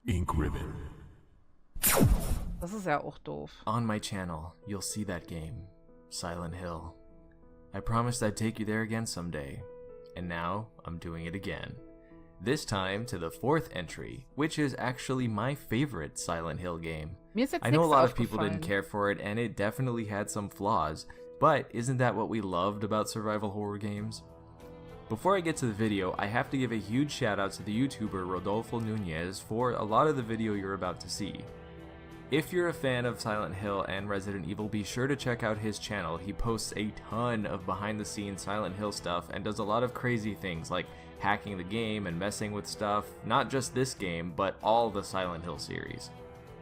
Ink ribbon. Das ist ja auch doof. On my channel, you'll see that game, Silent Hill. I promised I'd take you there again someday, and now I'm doing it again. This time to the 4th entry, which is actually my favorite Silent Hill game. Mir ist jetzt I know a nichts lot of people didn't aufgefallen. care for it, and it definitely had some flaws, but isn't that what we loved about survival horror games? Before I get to the video, I have to give a huge shout out to the YouTuber Rodolfo Nunez for a lot of the video you're about to see. If you're a fan of Silent Hill and Resident Evil, be sure to check out his channel. He posts a ton of behind the scenes Silent Hill stuff and does a lot of crazy things like hacking the game and messing with stuff, not just this game, but all the Silent Hill series.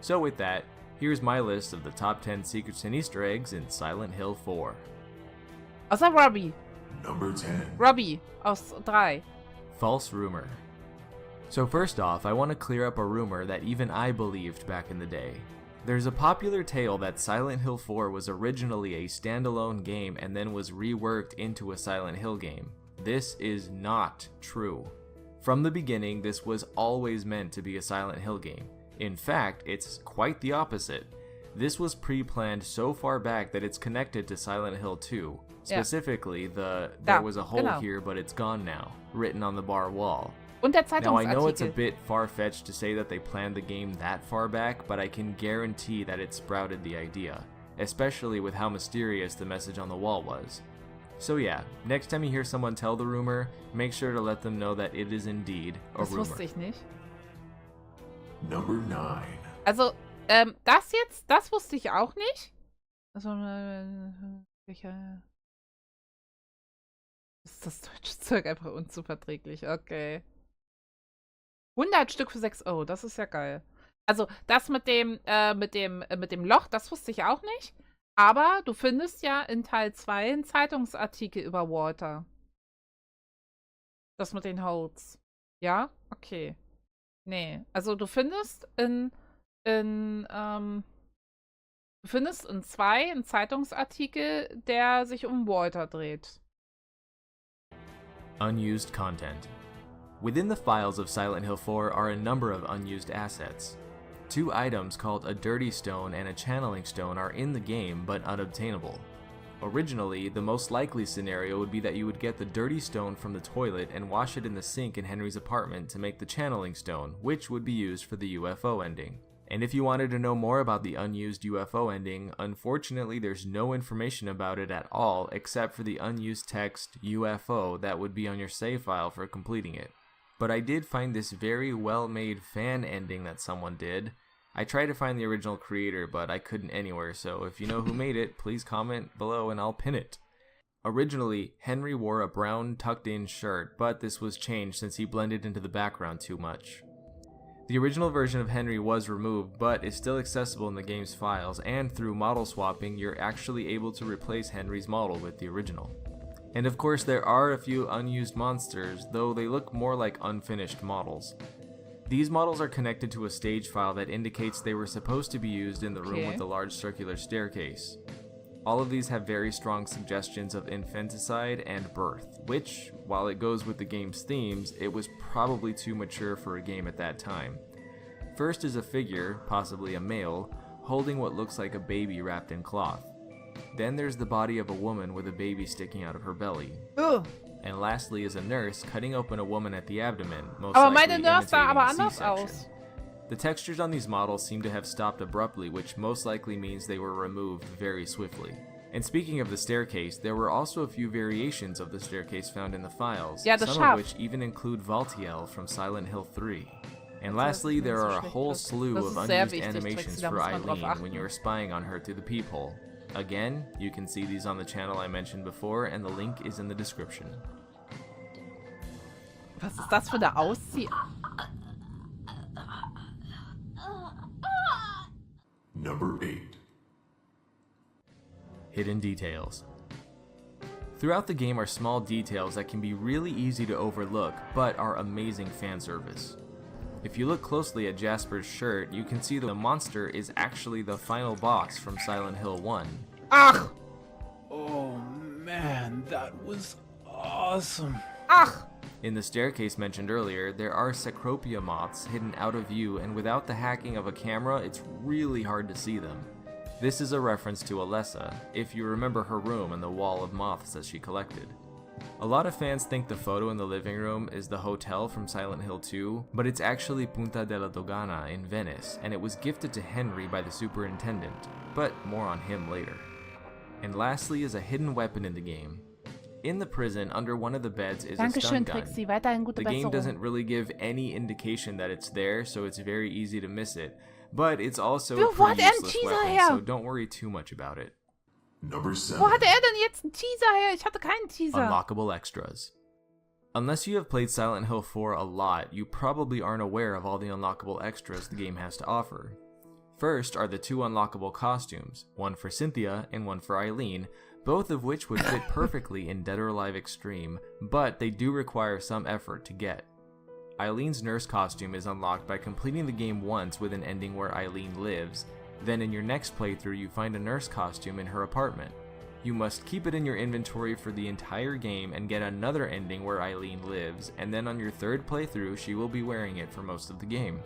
So with that, here's my list of the top 10 secrets and Easter eggs in Silent Hill 4. Außer Robbie. Number 10. Robbie aus 3. False rumor. So first off, I want to clear up a rumor that even I believed back in the day. There's a popular tale that Silent Hill 4 was originally a standalone game and then was reworked into a Silent Hill game. This is not true. From the beginning, this was always meant to be a Silent Hill game. In fact, it's quite the opposite. This was pre-planned so far back that it's connected to Silent Hill 2. Specifically, there was a hole here but it's gone now, written on the bar wall. Und der Now I know it's a Zeitungsartikel. bit far-fetched to say that they planned the game that far back, but I can guarantee that it sprouted the idea, especially with how mysterious the message on the wall was. So yeah, next time you hear someone tell the rumor, make sure to let them know that it is indeed a Das rumor. wusste ich nicht. Number 9. Also, das wusste ich auch nicht. Also, ist das deutsche Zeug einfach unzuverträglich, okay. 100 Stück für 6 Euro, das ist ja geil. Also, das mit dem Loch, das wusste ich auch nicht. Aber du findest ja in Teil 2 einen Zeitungsartikel über Walter. Das mit den Holes. Ja? Okay. Nee. Also, du findest in 2 einen Zeitungsartikel, der sich um Walter dreht. Unused content. Within the files of Silent Hill 4 are a number of unused assets. 2 items called a dirty stone and a channeling stone are in the game but unobtainable. Originally, the most likely scenario would be that you would get the dirty stone from the toilet and wash it in the sink in Henry's apartment to make the channeling stone, which would be used for the UFO ending. And if you wanted to know more about the unused UFO ending, unfortunately there's no information about it at all except for the unused text UFO that would be on your save file for completing it. But I did find this very well-made fan ending that someone did. I tried to find the original creator, but I couldn't anywhere, so if you know who made it, please comment below and I'll pin it. Originally, Henry wore a brown tucked-in shirt, but this was changed since he blended into the background too much. The original version of Henry was removed, but is still accessible in the game's files, and through model swapping, you're actually able to replace Henry's model with the original. And of course there are a few unused monsters, though they look more like unfinished models. These models are connected to a stage file that indicates they were supposed to be used in the room with the large circular staircase. All of these have very strong suggestions of infanticide and birth, which, while it goes with the game's themes, it was probably too mature for a game at that time. First is a figure, possibly a male, holding what looks like a baby wrapped in cloth. Then there's the body of a woman with a baby sticking out of her belly. Ugh. And lastly is a nurse cutting open a woman at the abdomen, most Aber likely meine Nurse sah aber imitating a anders C-section. aus. The textures on these models seem to have stopped abruptly, which most likely means they were removed very swiftly. And speaking of the staircase, there were also a few variations of the staircase found in the files, Ja, das some of Schaf. which even include Valtiel from Silent Hill 3. And Das lastly, ist there so are a schlecht whole wird. slew Das of ist sehr unused wichtig, animations Trixie, da for muss man drauf Eileen when achten. you are spying on her through the peephole. Again, you can see these on the channel I mentioned before, and the link is in the description. Was ist das für eine Auszieh... Number 8. Hidden details. Throughout the game are small details that can be really easy to overlook, but are amazing fan service. If you look closely at Jasper's shirt, you can see the monster is actually the final boss from Silent Hill 1. Ach! Oh man, that was awesome. Ach! In the staircase mentioned earlier, there are Cecropia moths hidden out of view, and without the hacking of a camera, it's really hard to see them. This is a reference to Alessa, if you remember her room and the wall of moths that she collected. A lot of fans think the photo in the living room is the hotel from Silent Hill 2, but it's actually Punta della Dogana in Venice, and it was gifted to Henry by the superintendent, but more on him later. And lastly is a hidden weapon in the game. In the prison, under one of the beds is a stun Dankeschön, gun. Trixie. Weiterhin gute The game Besserung. doesn't really give any indication that it's there, so it's very easy to miss it. But it's also a Wo hat pretty er einen useless Teaser weapon, her? so don't worry too much about it. Number 7. Wo hatte er denn jetzt einen Teaser her? Ich hatte keinen Teaser. Unlockable extras. Unless you have played Silent Hill 4 a lot, you probably aren't aware of all the unlockable extras the game has to offer. First are the 2 unlockable costumes, one for Cynthia and one for Eileen, both of which would fit perfectly in Dead or Alive Extreme, but they do require some effort to get. Eileen's nurse costume is unlocked by completing the game once with an ending where Eileen lives. Then in your next playthrough you find a nurse costume in her apartment. You must keep it in your inventory for the entire game and get another ending where Eileen lives, and then on your 3rd playthrough she will be wearing it for most of the game.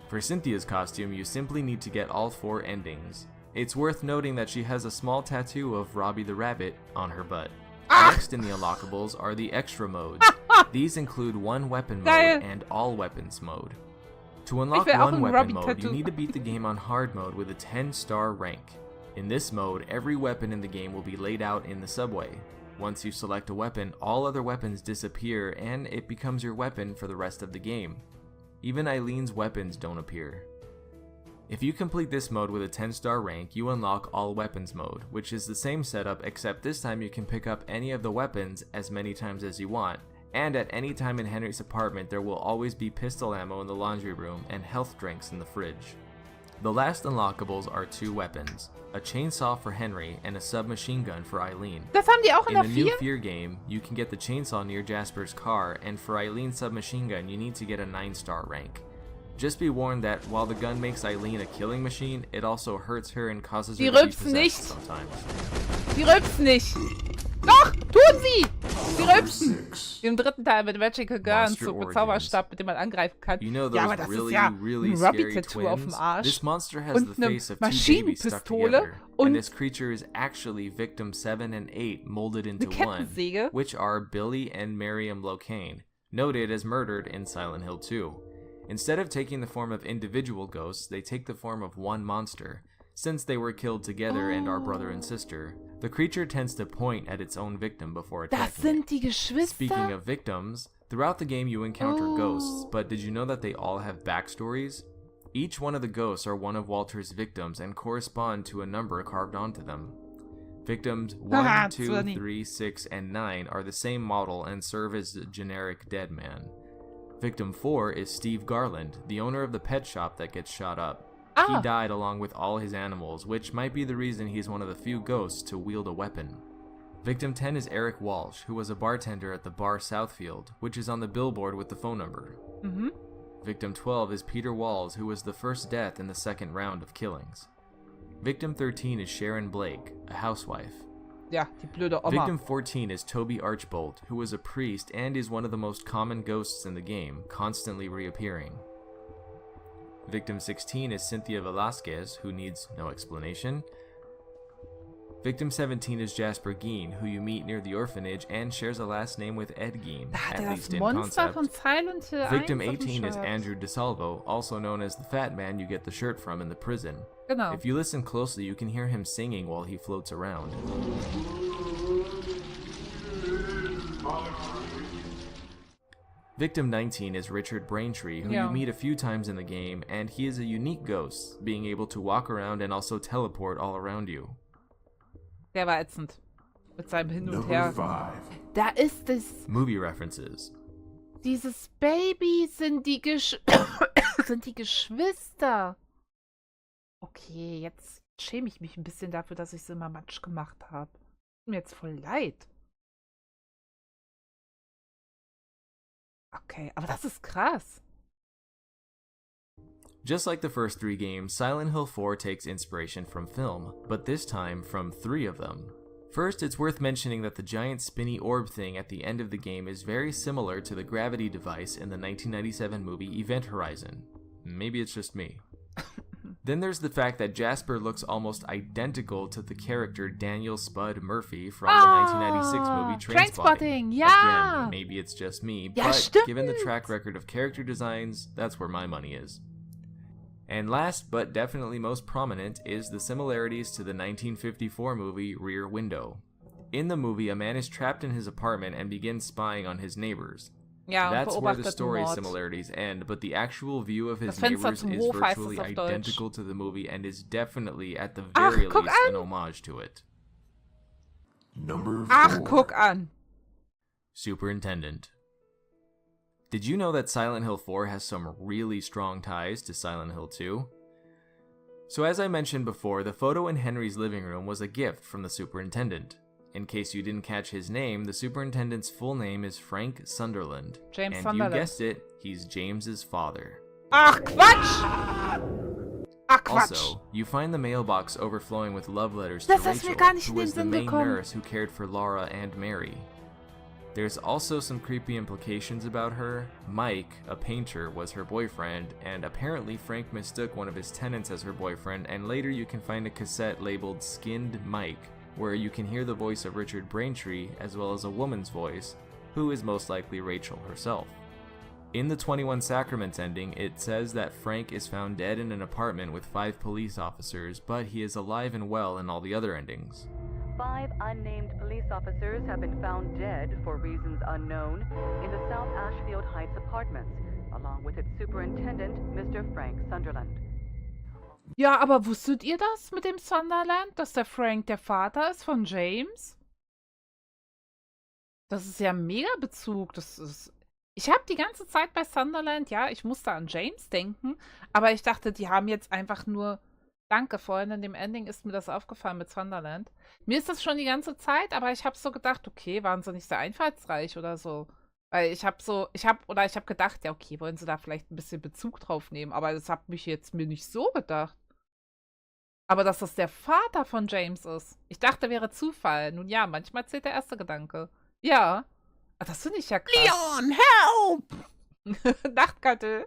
For Cynthia's costume, you simply need to get all 4 endings. It's worth noting that she has a small tattoo of Robbie the Rabbit on her butt. Next in the unlockables are the extra modes. These include 1 weapon mode Geil. and all weapons mode. To unlock will auch 1 ein weapon Robbie mode, Tattoo. you need to beat the game on hard mode with a 10-star rank. In this mode, every weapon in the game will be laid out in the subway. Once you select a weapon, all other weapons disappear and it becomes your weapon for the rest of the game. Even Eileen's weapons don't appear. If you complete this mode with a 10-star rank, you unlock all weapons mode, which is the same setup except this time you can pick up any of the weapons as many times as you want, and at any time in Henry's apartment there will always be pistol ammo in the laundry room and health drinks in the fridge. The last unlockables are 2 weapons, a chainsaw for Henry and a submachine gun for Eileen. Das haben die auch in In der the new 4? Fear game, you can get the chainsaw near Jasper's car, and for Eileen's submachine gun you need to get a 9-star rank. Just be warned that while the gun makes Eileen a killing machine, it also hurts her and causes her Die to be rülpst possessed nicht. sometimes. Die rülpsen nicht. Doch, tun sie. Sie Number rülpsen. 6. Im 3. Teil mit Magical Gun, Monster so mit Origins. Zauberstab, mit dem man angreifen kann. You know those Ja, aber das really, ist ja really ein scary Robbie-Tattoo auf dem twins? Arsch. This monster has Und the eine face of 2 babies stuck Maschinenpistole together, und and this creature is actually victim 7 and 8 molded into eine one, Kettensäge. which are Billy and Miriam Locane, noted as murdered in Silent Hill 2. Instead of taking the form of individual ghosts, they take the form of one monster. Since they were killed together and are brother and sister, the creature tends to point at its own victim before Das attacking it. sind die Geschwister? Speaking of victims, throughout the game you encounter ghosts, but did you know that they all have backstories? Each one of the ghosts are one of Walter's victims and correspond to a number carved onto them. Victims 1, 2, funny. 3, 6, and 9 are the same model and serve as the generic dead man. Victim 4 is Steve Garland, the owner of the pet shop that gets shot up. Ah. He died along with all his animals, which might be the reason he's one of the few ghosts to wield a weapon. Victim 10 is Eric Walsh, who was a bartender at the bar Southfield, which is on the billboard with the phone number. Mhm. Victim 12 is Peter Walls, who was the first death in the second round of killings. Victim 13 is Sharon Blake, a housewife. Ja, die blöde Oma. Victim 14 is Toby Archbold, who was a priest and is one of the most common ghosts in the game, constantly reappearing. Victim 16 is Cynthia Velasquez, who needs no explanation. Victim 17 is Jasper Geen, who you meet near the orphanage and shares a last name with Ed Geen, Da hat at er das least in Monster von concept. Silent Hill 1 Victim auf dem 18 is Shirt. Andrew DeSalvo, also known as the fat man you get the shirt from in the prison. Genau. If you listen closely, you can hear him singing while he floats around. Victim 19 is Richard Braintree, who Yeah. you meet a few times in the game, and he is a unique ghost, being able to walk around and also teleport all around you. Der war ätzend. Mit seinem Hin und Number Her. 5. Da ist es. Movie references. Dieses Baby sind die sind die Geschwister. Okay, jetzt schäme ich mich ein bisschen dafür, dass ich es immer Matsch gemacht habe. Tut mir jetzt voll leid. Okay, aber das ist krass. Just like the first 3 games, Silent Hill 4 takes inspiration from film, but this time from 3 of them. First, it's worth mentioning that the giant spinny orb thing at the end of the game is very similar to the gravity device in the 1997 movie Event Horizon. Maybe it's just me. Then there's the fact that Jasper looks almost identical to the character Daniel Spud Murphy from the 1996 movie Trainspotting. Yeah! Again, maybe it's just me, Ja, but stimmt. given the track record of character designs, that's where my money is. And last, but definitely most prominent, is the similarities to the 1954 movie Rear Window. In the movie, a man is trapped in his apartment and begins spying on his neighbors. Ja, und That's where the beobachtet story Mord. similarities end, but the actual view of his Das Fenster neighbors zum is Hof heißt es virtually auf Deutsch. identical to the movie and is definitely, at the Ach, very guck least, an! an homage to it. Number 4. Ach, guck an. Superintendent. Did you know that Silent Hill 4 has some really strong ties to Silent Hill 2? So as I mentioned before, the photo in Henry's living room was a gift from the superintendent. In case you didn't catch his name, the superintendent's full name is Frank Sunderland. James and Sunderland. you guessed it, he's James's father. Ach, Quatsch! Ach, Quatsch. Also, you find the mailbox overflowing with love letters Das to ist mir Rachel, gar nicht who in den was the Sinn main gekommen. nurse who cared for Laura and Mary. There's also some creepy implications about her. Mike, a painter, was her boyfriend, and apparently Frank mistook one of his tenants as her boyfriend, and later you can find a cassette labeled Skinned Mike, where you can hear the voice of Richard Braintree, as well as a woman's voice, who is most likely Rachel herself. In the 21 Sacraments ending, it says that Frank is found dead in an apartment with 5 police officers, but he is alive and well in all the other endings. 5 unnamed police officers have been found dead for reasons unknown in the South Ashfield Heights apartments, along with its superintendent, Mr. Frank Sunderland. Ja, aber wusstet ihr das mit dem Sunderland, dass der Frank der Vater ist von James? Das ist ja ein Mega-Bezug. Ich habe die ganze Zeit bei Sunderland, ja, ich musste an James denken, aber ich dachte, die haben jetzt einfach nur... Danke, vorhin in dem Ending ist mir das aufgefallen mit Sunderland. Mir ist das schon die ganze Zeit, aber ich habe so gedacht, okay, waren sie nicht sehr einfallsreich oder so. Weil ich habe gedacht, ja, okay, wollen sie da vielleicht ein bisschen Bezug drauf nehmen, aber das hat mich jetzt mir nicht so gedacht. Aber dass das der Vater von James ist. Ich dachte, wäre Zufall. Nun ja, manchmal zählt der erste Gedanke. Ja. Ah, das finde ich ja krass. Leon, help! Nachtkattel.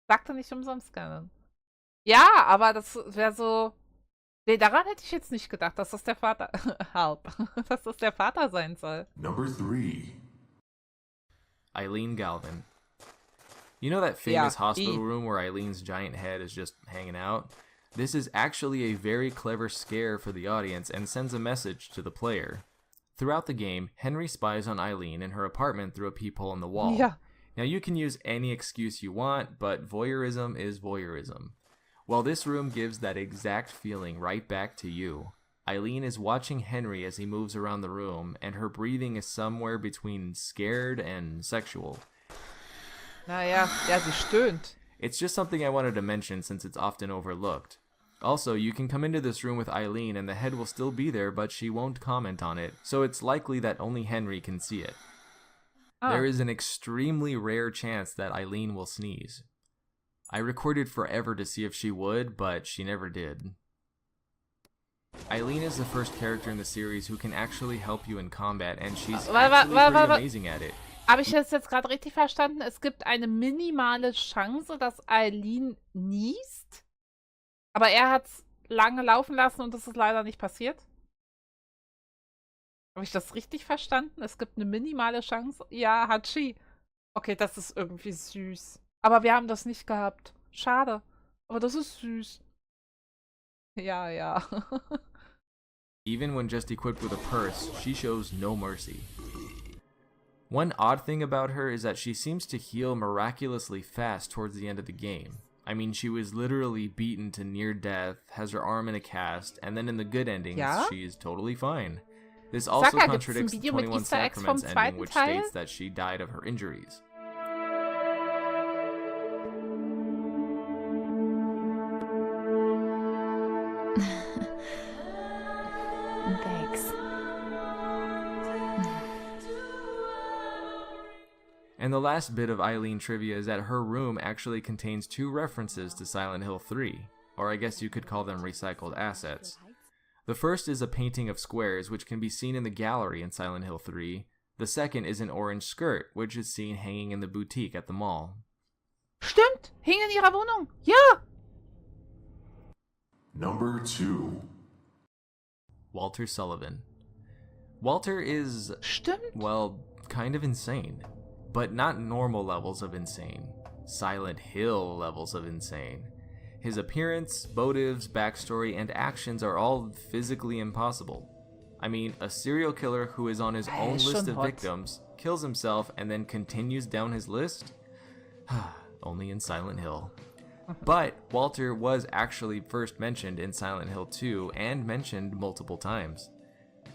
Sagte nicht umsonst gerne. Ja, aber das wäre so... Nee, daran hätte ich jetzt nicht gedacht, dass das der Vater... Help. Dass das der Vater sein soll. Number 3. Eileen Galvin. You know that famous Yeah, hospital room where Eileen's giant head is just hanging out? This is actually a very clever scare for the audience and sends a message to the player. Throughout the game, Henry spies on Eileen in her apartment through a peephole in the wall. Ja. Now you can use any excuse you want, but voyeurism is voyeurism. Well, this room gives that exact feeling right back to you. Eileen is watching Henry as he moves around the room, and her breathing is somewhere between scared and sexual. Naja, ja, sie stöhnt. It's just something I wanted to mention since it's often overlooked. Also, you can come into this room with Eileen and the head will still be there, but she won't comment on it, so it's likely that only Henry can see it. Oh. There is an extremely rare chance that Eileen will sneeze. I recorded forever to see if she would, but she never did. Eileen is the first character in the series who can actually help you in combat, and she's actually pretty amazing at it. Habe ich das jetzt gerade richtig verstanden? Es gibt eine minimale Chance, dass Eileen niest, aber er hat es lange laufen lassen und es ist leider nicht passiert? Habe ich das richtig verstanden? Es gibt eine minimale Chance? Ja, hat sie. Okay, das ist irgendwie süß. Aber wir haben das nicht gehabt. Schade. Aber das ist süß. Ja, ja. Even when just equipped with a purse, she shows no mercy. One odd thing about her is that she seems to heal miraculously fast towards the end of the game. I mean, she was literally beaten to near death, has her arm in a cast, and then in the good endings, Ja? she's totally fine. This also Sag mal, gibt's ein contradicts the Video mit 21 Easter Eggs vom Sacraments ending, zweiten which Teil? states that she died of her injuries. Thanks. And the last bit of Eileen trivia is that her room actually contains 2 references to Silent Hill 3, or I guess you could call them recycled assets. The first is a painting of squares, which can be seen in the gallery in Silent Hill 3. The second is an orange skirt, which is seen hanging in the boutique at the mall. Stimmt, hing in ihrer Wohnung. Ja. Number 2. Walter Sullivan. Walter is, Stimmt. well, kind of insane. But not normal levels of insane. Silent Hill levels of insane. His appearance, motives, backstory, and actions are all physically impossible. I mean, a serial killer who is on his own list of victims, kills himself, and then continues down his list? Only in Silent Hill. But Walter was actually first mentioned in Silent Hill 2 and mentioned multiple times.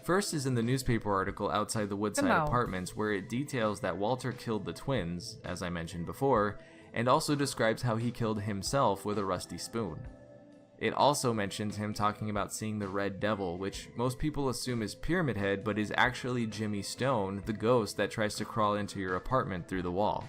First is in the newspaper article outside the Woodside Apartments, where it details that Walter killed the twins, as I mentioned before, and also describes how he killed himself with a rusty spoon. It also mentions him talking about seeing the Red Devil, which most people assume is Pyramid Head, but is actually Jimmy Stone, the ghost that tries to crawl into your apartment through the wall.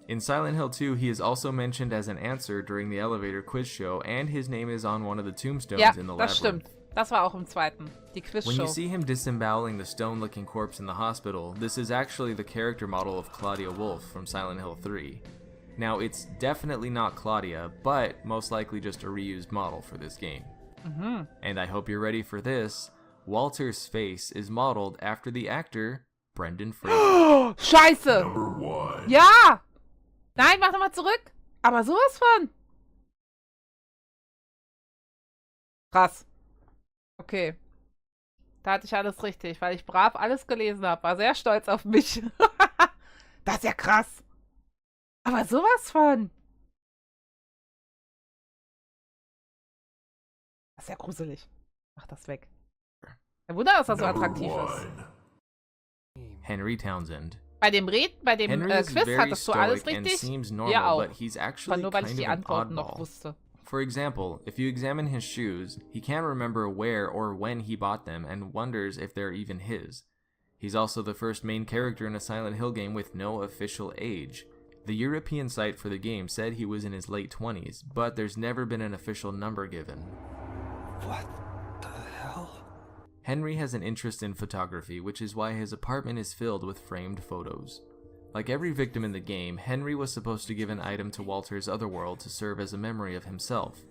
In Silent Hill 2, he is also mentioned as an answer during the elevator quiz show, and his name is on one of the tombstones in the das labyrinth. stimmt. Das war auch im zweiten. Die When you Quizshow. see him disemboweling the stone-looking corpse in the hospital, this is actually the character model of Claudia Wolf from Silent Hill 3. Now, it's definitely not Claudia, but most likely just a reused model for this game. And I hope you're ready for this. Walter's face is modeled after the actor Brendan Fraser. Scheiße. Number 1. Ja. Nein, mach nochmal zurück. Aber sowas von. Krass. Okay. Da hatte ich alles richtig, weil ich brav alles gelesen habe. War sehr stolz auf mich. Das ist ja krass. Aber sowas von. Das ist ja gruselig. Mach das weg. Kein Wunder, dass er so attraktiv ist. Henry Townsend. Bei dem Henry is Quiz very hattest du alles stoic and richtig. seems Ja normal, auch. but he's War actually nur, weil ich kind die of an Antworten noch oddball. wusste. For example, if you examine his shoes, he can't remember where or when he bought them and wonders if they're even his. He's also the first main character in a Silent Hill game with no official age. The European site for the game said he was in his late 20s, but there's never been an official number given. What the hell? Henry has an interest in photography, which is why his apartment is filled with framed photos. Like every victim in the game, Henry was supposed to give an item to Walter's otherworld to serve as a memory of himself.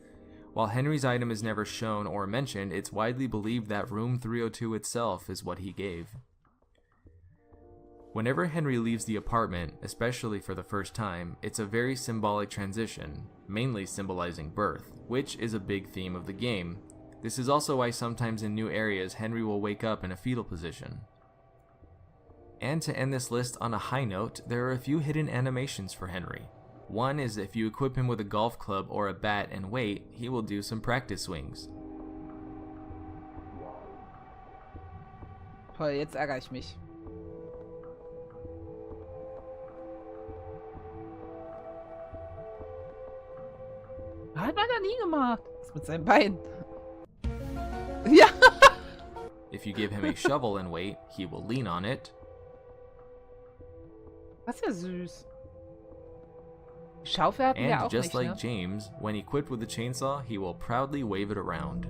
While Henry's item is never shown or mentioned, it's widely believed that Room 302 itself is what he gave. Whenever Henry leaves the apartment, especially for the first time, it's a very symbolic transition, mainly symbolizing birth, which is a big theme of the game. This is also why sometimes in new areas Henry will wake up in a fetal position. And to end this list on a high note, there are a few hidden animations for Henry. One is if you equip him with a golf club or a bat and wait, he will do some practice swings. Toll, jetzt ärgere ich mich. Hat man da nie gemacht. Was mit seinem Bein? Ja. If you give him a shovel and wait, he will lean on it. Das ist ja süß. Die Schaufel hatten wir And auch just nicht, like ne? James, when equipped with a chainsaw, he will proudly wave it around.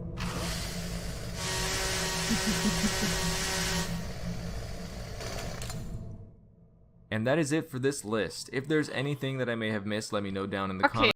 And that is it for this list. If there's anything that I may have missed, let me know down in the Okay. comments.